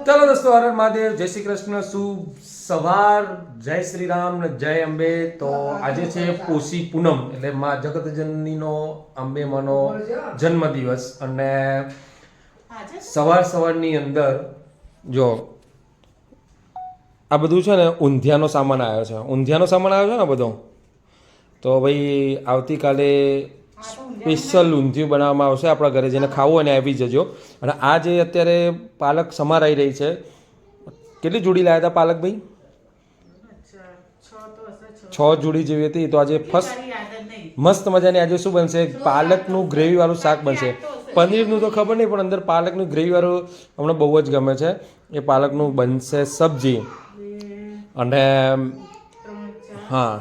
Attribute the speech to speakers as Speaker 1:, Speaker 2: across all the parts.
Speaker 1: ચાલો દોસ્તો, હર હર મહાદેવ, જય શ્રી કૃષ્ણ, શુભ સવાર, જય શ્રી રામ ને જય અંબે. તો આજે છે પોષી પૂનમ, એટલે માં જગતજનનીનો અંબે માનો જન્મદિવસ. અને સવારની અંદર જો આ બધું છે ને ઊંધિયાનો સામાન આવ્યો છે ને બધો. તો ભાઈ આવતીકાલે સ્પેશિયલ ઊંધિયું બનાવવામાં આવશે. આપણા ઘરે જેને ખાવું હોય ને આવી જજો. અને આ જે અત્યારે પાલક સમારાઈ રહી છે, કેટલી જોડી લાવ્યા હતા પાલક ભાઈ? 6 જોડી જેવી હતી. તો આજે ફર્સ્ટ મસ્ત મજાની આજે શું બનશે? પાલકનું ગ્રેવી વાળું શાક બનશે. પનીરનું તો ખબર નહીં, પણ અંદર પાલકનું ગ્રેવી વાળું અમને બહુ જ ગમે છે. એ પાલકનું બનશે સબ્જી. અને હા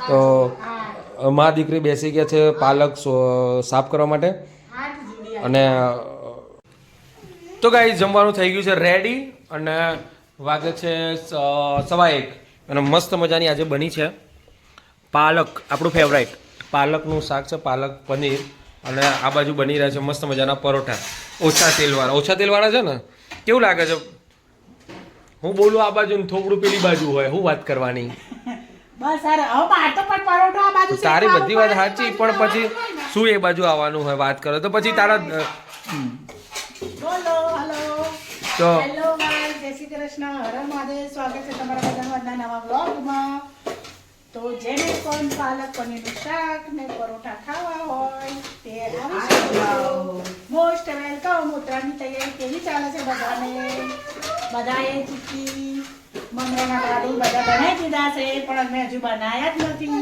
Speaker 1: તો મા દીકરી બેસી ગયા છે પાલક સાફ કરવા માટે. અને તો ગાઈસ જમવાનું થઈ ગયું છે રેડી. અને વાગે છે 1:15. અને મસ્ત મજાની આજે બની છે પાલક, આપણું ફેવરાઇટ પાલકનું શાક છે, પાલક પનીર. અને આ બાજુ બની રહ્યા છે મસ્ત મજાના પરોઠા, ઓછા તેલવાળા છે ને. કેવું લાગે છે? હું બોલું આ બાજુ ને થોડું પેલી બાજુ હોય, હું વાત કરવાની.
Speaker 2: બસ અરે હવે બાર તો પણ પરોઠો આ બાજુ
Speaker 1: તારી બધી વાત સાચી, પણ પછી શું એ બાજુ આવવાનું હોય વાત કરો તો પછી તારા
Speaker 2: બોલો. હેલો
Speaker 1: તો
Speaker 2: હેલો ગાઈસ, જય શ્રી કૃષ્ણ, હર હર મહાદેવ. સ્વાગત છે તમારા બધાના નવા બ્લોગમાં. તો જેને પણ પાલક પનીરનું શાક ને પરોઠા ખાવા હોય તે આવી શકો. Most welcome. ઉત્તરાયણની તૈયારી કેવી ચાલે છે બધાને? બધાએ ચીકી મમરાના લાડુ બધા બનાવી દીધા છે, પણ અમે હજુ બનાવ્યા જ નથી.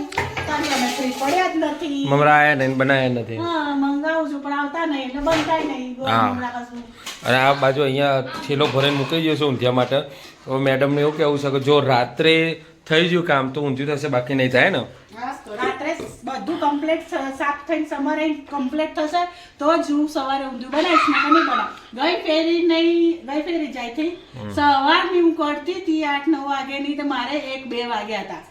Speaker 2: કારણ અમે ફ્રી પડ્યા જ નથી.
Speaker 1: મમરા આયા નહીં, બનાયા નથી.
Speaker 2: હા, મંગાવું છું પણ આવતા નહીં એટલે બનતાય નહીં. મમરા કશું.
Speaker 1: અને આ બાજુ અહીંયા છેલ્લો ભરીને મૂકી જશે ઊંધિયા માટે. તો મેડમને એવું કહેવું છે કે જો રાત્રે થઈ ગયું કામ તો ઊંધિયું થશે, બાકી નહીં થાય ને.
Speaker 2: રાત્રે બધું કમ્પ્લીટ સાફ થઈને સમારે કમ્પ્લીટ થશે તો જ હું સવારે ઊંધિયું બનાવીશ. ને નહીં બનાવ ગઈ ફેરી જાય થઈ સવારની હું કરતી હતી 8-9 વાગ્યાની, તો મારે 1-2 વાગ્યા હતા.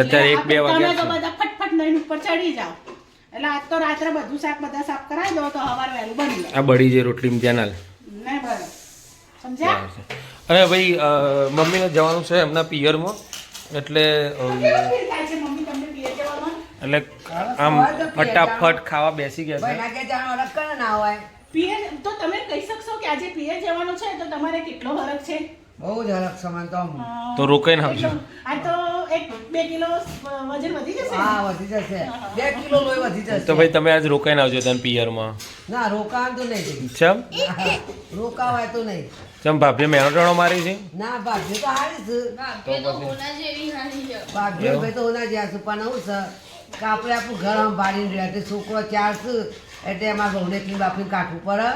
Speaker 1: અત્યારે 1-2 વાગ્યા
Speaker 2: તમે તો બધા ફટફટ લઈને ઉપર ચડી જાઓ. એટલે આજ તો રાત્રે બધું શાક બધા સાફ કરાવી દો તો સવાર વહેલું બની જાય.
Speaker 1: આ બળી જે રોટલી ધ્યાન હાલ.
Speaker 2: નહીં બરાબર સમજ્યા?
Speaker 1: અને ભાઈ મમ્મીને જવાનું છે એમના પિયરમાં, એટલે આમ ફટાફટ ખાવા બેસી ગયા છે.
Speaker 2: પિયર તો તમે કહી શકશો કે આજે પિયર જવાનું છે તો તમારે કેટલો ફરક છે?
Speaker 3: બહુ જ અલગ સમાન
Speaker 1: તો રોકાઈને આવજો.
Speaker 2: આ તો 1-2 કિલો વજન વધી જશે.
Speaker 3: હા વધી જશે, 2 કિલો લોહી વધી જશે.
Speaker 1: તો ભાઈ તમે આજ રોકાઈને આવજો તને પિયરમાં.
Speaker 3: ના રોકાણ તો નહીં,
Speaker 1: ચમ
Speaker 3: રોકાવાય તો નહીં.
Speaker 1: ચમ ભાભી મેણો મારી છે?
Speaker 3: ના ભાગ્ય તો હારી છે, ભાગ્ય ભાઈ તો હોના જ્યાં છે. પણ હું છે કે આપણે આપણું ઘર સંભાળીને રહ્યા તે છોકરો 4 છે, એટલે એમાં બહુને ક્લીન બાફીને કાઢવું પડે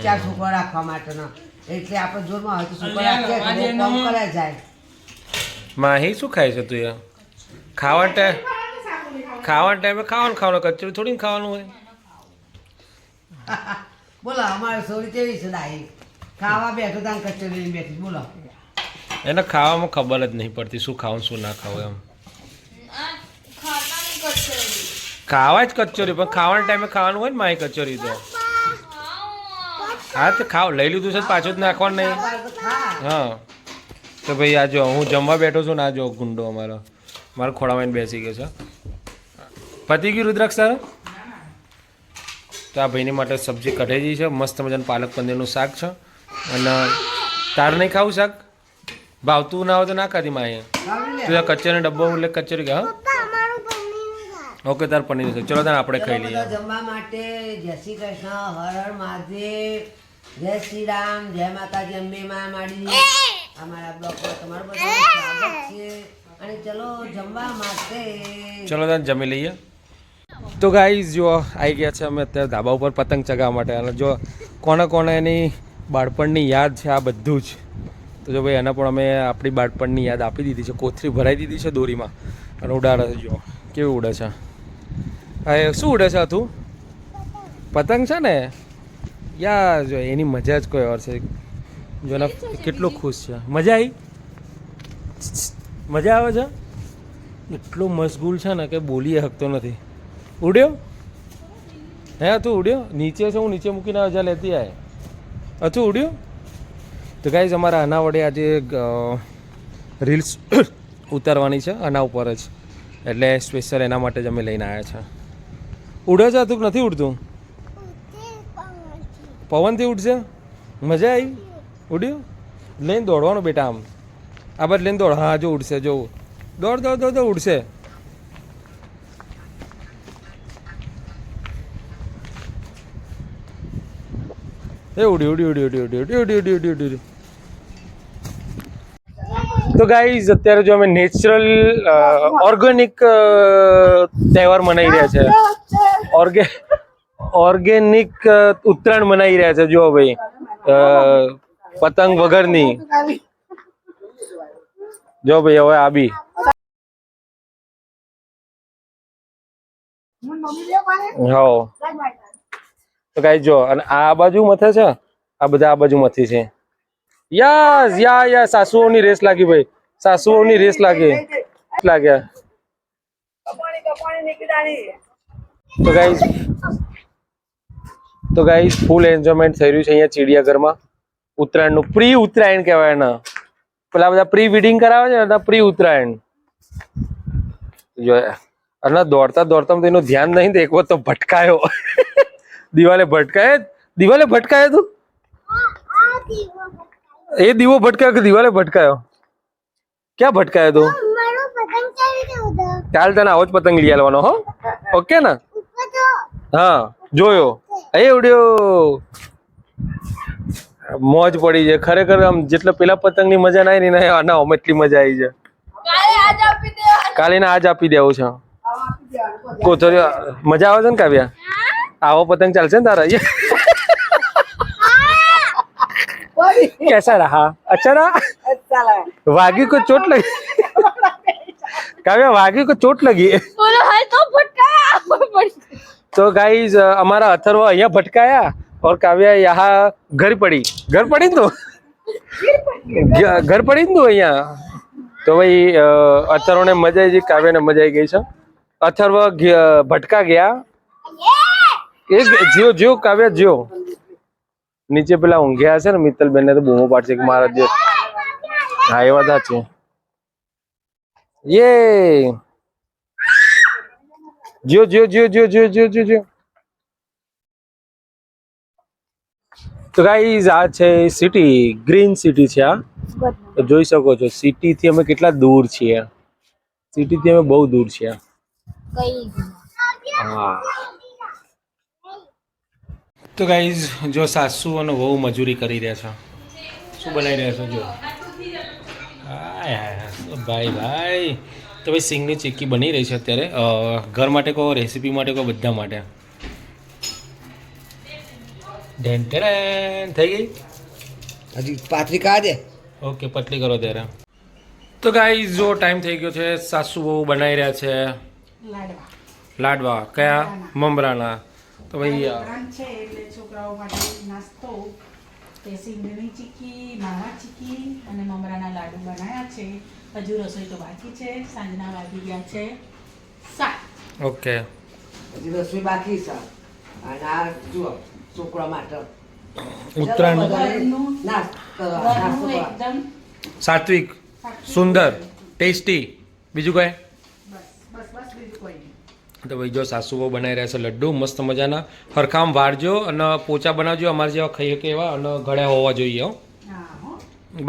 Speaker 3: 4 છોકરો રાખવા માટેના. એટલે આપણે જોરમાં હોય તો છોકરો રાખીએ તો બહુ કામ કરાય જાય.
Speaker 1: માહી શું ખાય છે તું? યાર ખાવા ટાઈમે ખાવાનું કચરું થોડી ને ખાવાનું હોય.
Speaker 3: બોલો અમારે સોરી કેવી છે ડાઈ? ખાવા બેઠો તાન કચોરી બેઠી. બોલો
Speaker 1: એને ખાવામાં ખબર જ નહીં પડતી શું ખાવું શું ના ખાવું એમ. ખાવા જ કચોરી, પણ ખાવાના ટાઈમે ખાવાનું હોય ને માહી કચોરી તો. હા તો ખાવ લઈ લીધું છે પાછું જ નાખવાનું નહીં. હા તો ભાઈ આ જો હું જમવા બેઠો છું ને આ જો ગુંડો મારો ખોળામાં બેસી ગયો છે. પતી ગયું રુદ્રાક્ષ તારું? તો આ ભાઈની માટે સબ્જી કઢાઈ છે, મસ્ત મજાનું પાલક પનીરનું શાક છે. અને તારે નહીં ખાવું શાક? ભાવતું ના હોય તો ના ખાધી માએ. તું કચોરીનો ડબ્બો એટલે કચોરી કે હા ઓકે તાર પનીર છે. ચલો તાર આપણે ખાઈ લઈએ.
Speaker 3: જમવા માટે જય શ્રી કૃષ્ણ, હર હર મહાદેવ, જય શ્રી રામ, જય માતાજી, અંબે માં માડી. અમારા બ્લોગ પર તમારું બધાનું સ્વાગત છે. અને ચલો જમવા માટે.
Speaker 1: ચલો તાર જમી લઈએ. તો ગાઈઝ જો આવી ગયા છે અમે અત્યારે ધાબા ઉપર પતંગ ચગાવવા માટે. અને જો કોને એની બાળપણની યાદ છે આ બધું જ. તો જો ભાઈ એને પણ અમે આપણી બાળપણની યાદ આપી દીધી છે, કોથળી ભરાઈ દીધી છે દોરીમાં. અને ઉડાડે છે જો કેવું ઉડે છે. હા શું ઉડે છે તું? પતંગ છે ને યાર, જો એની મજા જ કોઈ ઓર છે. જો ને કેટલો ખુશ છે. મજા આવી? મજા આવે છે? એટલો મશગુલ છે ને કે બોલી શકતો નથી. ઉડ્યો હે તું ઉડ્યો નીચે છે હું નીચે મૂકીને હજા લેતી આય અતું ઉડ્યો તો ગાઈઝ અમારા આના વડે આજે રીલ્સ ઉતારવાની છે આના ઉપર જ એટલે સ્પેશિયલ એના માટે જ અમે લઈને આવ્યા છે ઉડે છે તું નથી ઉડતું પવનથી ઉડશે મજા આવી ઉડ્યું લઈને દોડવાનું બેટા આમ આ બાદ લઈને દોડ હા જો ઉડશે જો દોડ દોડ દોડ દોડ ઉડશે એ ઉડી ઉડી ઉડી ઉડી ઉડી ઉડી ઉડી ઉડી ઉડી ઉડી તો ગાઈઝ અત્યારે જો અમે નેચરલ ઓર્ગેનિક તહેવાર મનાવી રહ્યા છે ઓર્ગેનિક ઉત્તરાયણ મનાવી રહ્યા છે જો ભાઈ પતંગ વગરની જો ભાઈ હવે આવી હા તો ગાઈઝ જો અને આ બાજુ મથે છે આ બધા આ બાજુ મથી છે યસ યા સાસુઓની રેસ લાગી ભાઈ સાસુઓની રેસ લાગ્યા તો ગાઈઝ ફૂલ એન્જોયમેન્ટ થઈ રહ્યું છે અહીંયા ચિડિયાઘરમાં ઉત્તરાયણનું પ્રી ઉત્તરાયણ કહેવાય ને પેલા બધા પ્રી વેડિંગ કરાવે છે ને પ્રી ઉત્તરાયણ જો અને દોડતા દોડતા તેનું ધ્યાન નહીં તો એક વખત તો ભટકાયો દિવાલે ભટકાયો તું એ દીવો ભટકાયો કે દિવાલે ભટકાયો ક્યાં ભટકાયો તું ચાલ તને આવો જ પતંગ લઈ આવવાનો હો ઓકે ને હા જોયો એ ઉડ્યો મોજ પડી છે ખરેખર આમ જેટલો પેલા પતંગની મજા ના આવી ને આના આમ એટલી મજા આવી છે કાલે આજ આપી દેવું છે કોથળી મજા આવે છે ને કાવ્યા આવો પતંગ ચાલશે ને તારા कैसा रहा अच्छा रहा वागी को चोट लगी काव्या वागी को चोट लगी तो गाइस हमारा अथर्व यहाँ भटकाया और काव्या यहाँ घर पड़ी तो અહીંયા તો ભાઈ અથર્વ ને મજા આવી કાવ્યા ને મજા આવી ગઈ છે અથર્વ ભટકા ગયા એક જીઓ કાવ્યા જીઓ નીચે પેલા ઊંઘ્યા છે ને મિત્તલબેન ને તો બૂમો પાડશે કે મારા જે હા એ વાત છે યે જીઓ તો ગાઈઝ આ છે સિટી ગ્રીન સિટી છે આ તો જોઈ શકો છો સિટી થી અમે કેટલા દૂર છીએ સિટી થી અમે બહુ દૂર છીએ હા તો ગાઈઝ જો સાસુ અને વહુ મજૂરી કરી રહ્યા છે શું બનાવી રહ્યા છો જો ભાઈ તો ભાઈ સિંગની ચીક્કી બની રહી છે અત્યારે ઘર માટે કહો રેસીપી માટે કહો બધા માટે થઈ ગઈ
Speaker 3: હજી પાતરી કાઢ દે
Speaker 1: ઓકે પતલી કરો ત્યારે તો ગાઈઝ જો ટાઈમ થઈ ગયો છે સાસુ વહુ બનાવી રહ્યા છે લાડવા કયા મમરાના તો ભાઈ
Speaker 2: છે એટલે છોકરાઓ માટે નાસ્તો તે સિંગની ચીક્કી માવા ચીક્કી અને મમરાના લાડુ બનાવ્યા છે હજુ રસોઈ તો બાકી છે સાંજના વાગી ગયા છે 7
Speaker 1: ઓકે
Speaker 3: હજી રસોઈ બાકી છે અને આ જુઓ છોકરા માટે
Speaker 1: ઉત્તરાયણ
Speaker 2: ઘરનું એકદમ
Speaker 1: સાત્વિક સુંદર ટેસ્ટી બીજું કઈ
Speaker 2: બસ બીજું કોઈ નહીં
Speaker 1: તો ભાઈ જો સાસુ બહુ બનાવી રહ્યા છે લડ્ડુ મસ્ત મજાના હરખામ વાળજો અને પોચા બનાવજો અમારે જેવા ખાઈએ કે એવા અને ઘડ્યા હોવા જોઈએ હો
Speaker 2: હા હો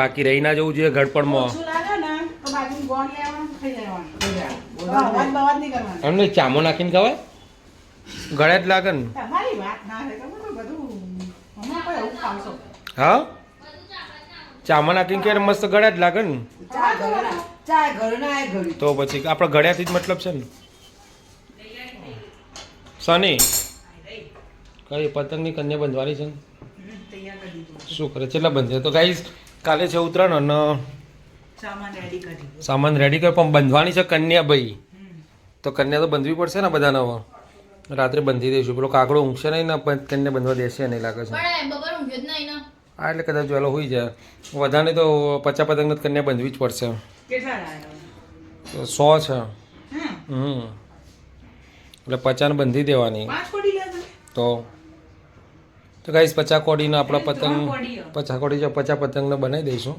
Speaker 1: બાકી રહી ના જવું જોઈએ ઘડપણમાં
Speaker 2: ઓછું લાગે ને તો બાજુ ગોળ લેવાનું ખાઈ લેવાનું બવાજ નહીં કરવાનું
Speaker 1: એમને ચામો નાખીને ખવાય ઘડ્યા જ લાગે ને
Speaker 2: તમારી વાત ના છે તમે તો બધું હમણાં કોઈ એવું ખાવશો
Speaker 1: હા ચામા નાખીને કે મસ્ત ઘડ્યા જ લાગે ને
Speaker 3: ચાય ઘરના ઘડી
Speaker 1: તો પછી આપણે ઘડ્યાથી જ મતલબ છે ને સની કઈ પતંગની કન્યા બંધવાની છે
Speaker 2: તૈયાર કરી દીધું
Speaker 1: શું કરે કેટલા બંધે તો ગાઈઝ કાલે છે ઉત્તરાયણ અને
Speaker 2: સામાન રેડી કરી દીધું
Speaker 1: સામાન રેડી કર પણ બંધવાની છે કન્યા ભાઈ તો કન્યા તો બંધવી પડશે ને બધાને હવે રાત્રે બંધી દઈશું પેલો કાકડો ઊંઘશે નહીં ને કન્યા બંધવા દેશે નહીં લાગે છે હા એટલે કદાચ વહેલો હોઈ જાય વધારે તો 50 પતંગ કન્યા બંધવી જ પડશે
Speaker 2: કેટલા લાવ્યા
Speaker 1: 100 છે એટલે 50 બંધી દેવાની
Speaker 2: 5 કોડી લેવા
Speaker 1: તો તો ગાઈસ 50 કોડીનો આપણો પતંગ 50 કોડી જો 50 પતંગને બનાવી દઈશું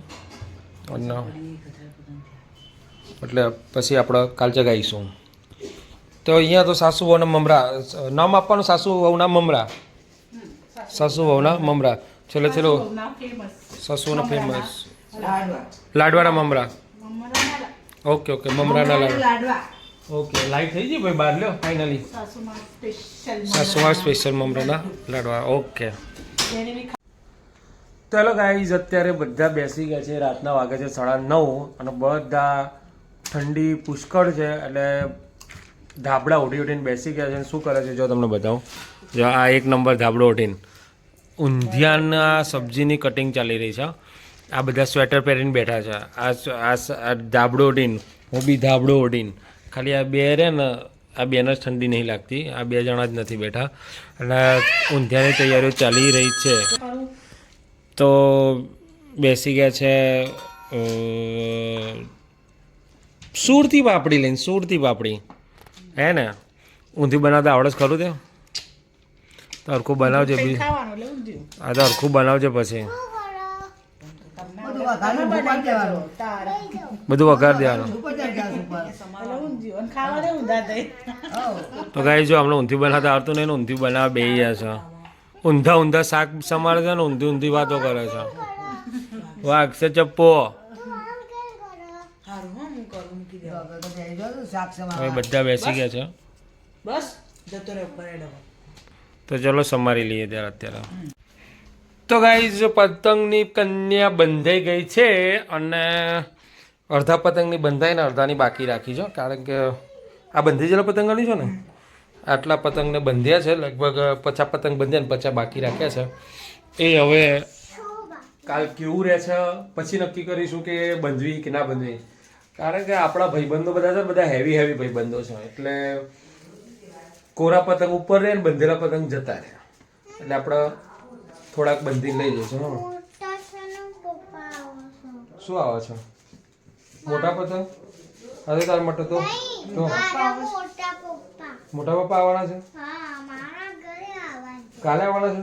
Speaker 1: અને એટલે પછી આપણે કાલ ચગાવીશું. તો અહીંયા તો સાસુ વહુના મમરા નામ આપવાનું, સાસુ વહુના મમરા, સાસુ વહુના મમરા. ચલો ચલો, સાસુના ફેમસ લાડવાના મમરા. ઓકે ઓકે, મમરાના લાડવા. ઓકે, લાઈટ થઈ ગઈ ભાઈ બહાર લ્યો ફાઇનલી. સાસુમાં સ્પેશિયલ મમરાના લાડવા. ઓકે ચાલો ગાઈઝ, અત્યારે બધા બેસી ગયા છે. રાતના વાગે છે 9:30 અને બધા ઠંડી પુષ્કળ છે એટલે ધાબળા ઉઠી ઉઠીને બેસી ગયા છે. અને શું કરે છે જો તમને બતાવું. જો આ એક નંબર ધાબળો ઉઠીને ઊંધિયાના સબ્જીની કટિંગ ચાલી રહી છે. આ બધા સ્વેટર પહેરીને બેઠા છે. આ ધાબળો ઉઠીને, હું બી ધાબળો ઉઠીને. ખાલી આ બે રહે ને, આ બેને જ ઠંડી નહીં લાગતી. આ બે જણા જ નથી બેઠા અને ઊંધિયાની તૈયારીઓ ચાલી રહી છે. તો બેસી ગયા છે સુરતી પાપડી લઈને. સુરતી પાપડી હે ને, ઊંધિયું બનાવતા આવડે જ ખરું તે? તો હરખું બનાવજે. આ તો હરખું બનાવજે પછી બધું વઘાર દેવાનું. તો ગાઈ જો હમણાં ઊંધિયું બનાવતા આવડતું નહીં ને ઊંધિયું બનાવવા બેસી ગયા છે. ઊંધા શાક સમારે છે ને ઊંધી વાતો કરે છે. વાઘ છે ચપ્પો. હવે બધા બેસી ગયા છે. તો ચલો સમારી લઈએ ત્યારે અત્યારે. તો ગાઈઝ પતંગની કન્યા બંધાઈ ગઈ છે અને અડધા પતંગની બંધાઈ ને અડધાની બાકી રાખી છે. કારણ કે આ બંધી જેલા પતંગની છે ને, આટલા પતંગને બંધ્યા છે. લગભગ 50 પતંગ બંધ્યા ને 50 બાકી રાખ્યા છે. એ હવે કાલ કેવું રહે છે પછી નક્કી કરીશું કે બંધવી કે ના બંધવી. કારણ કે આપણા ભાઈબંધો બધા છે, બધા હેવી ભાઈબંધો છે. એટલે કોરા પતંગ ઉપર રહે ને બંધેલા પતંગ જતા રહે. એટલે આપણે થોડાક બંધી લઈ જઈશું. શું આવે છે? મોટા પતંગ? હવે તાર માટે તો મોટા પપ્પા આવવાના છે? કાલે આવવાના છે?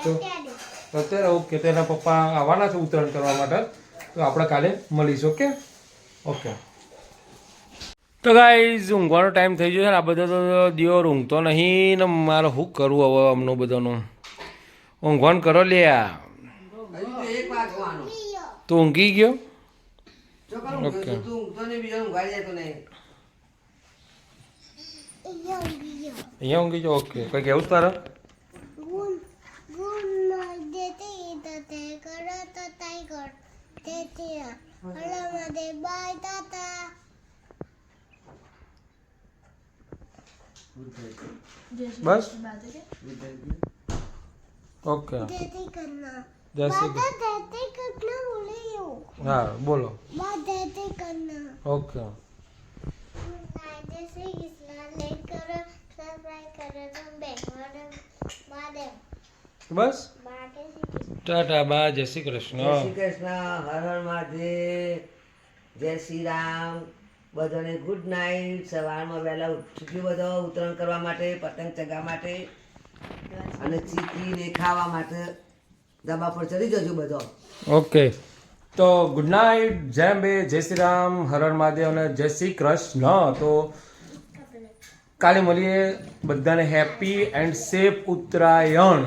Speaker 1: તો અત્યારે ઓકે, તેના પપ્પા આવવાના છે ઉત્તરાયણ કરવા માટે. તો આપણે કાલે મળીશું. Okay okay. તો ગાઈઝ ઊંઘવાનો ટાઈમ થઈ ગયો છે. આ બધો તો દિયો ઊંઘતો નહીં ને મારે શું કરવું હવે અમનું બધાનું. ઊંઘવાનું કરો લે. તું ઊંઘી ગયો? ઓકે, અહીંયા ઊંઘી જાઓ. ઓકે, કઈ કેવું તારે? બસ ઓકે. જય શ્રી હા બોલો. ઓકે બસ ટાટા બા. જય શ્રી કૃષ્ણ.
Speaker 3: જય શ્રી કૃષ્ણ. હર હર મહાદેવ. જય શ્રી રામ. બધાને ગુડ નાઇટ. સવારમાં વહેલા ઉઠી બધો ઉત્તરાયણ કરવા માટે, પતંગ ચગાવવા માટે અને ચીકીને ખાવા માટે ધાબા પર ચડી જજો બધો.
Speaker 1: ઓકે, તો ગુડ નાઇટ. જય અંબે, જય શ્રી રામ, હર હર મહાદેવ અને જય શ્રી કૃષ્ણ. તો કાલે મળીએ. બધાને હેપી એન્ડ સેફ ઉત્તરાયણ.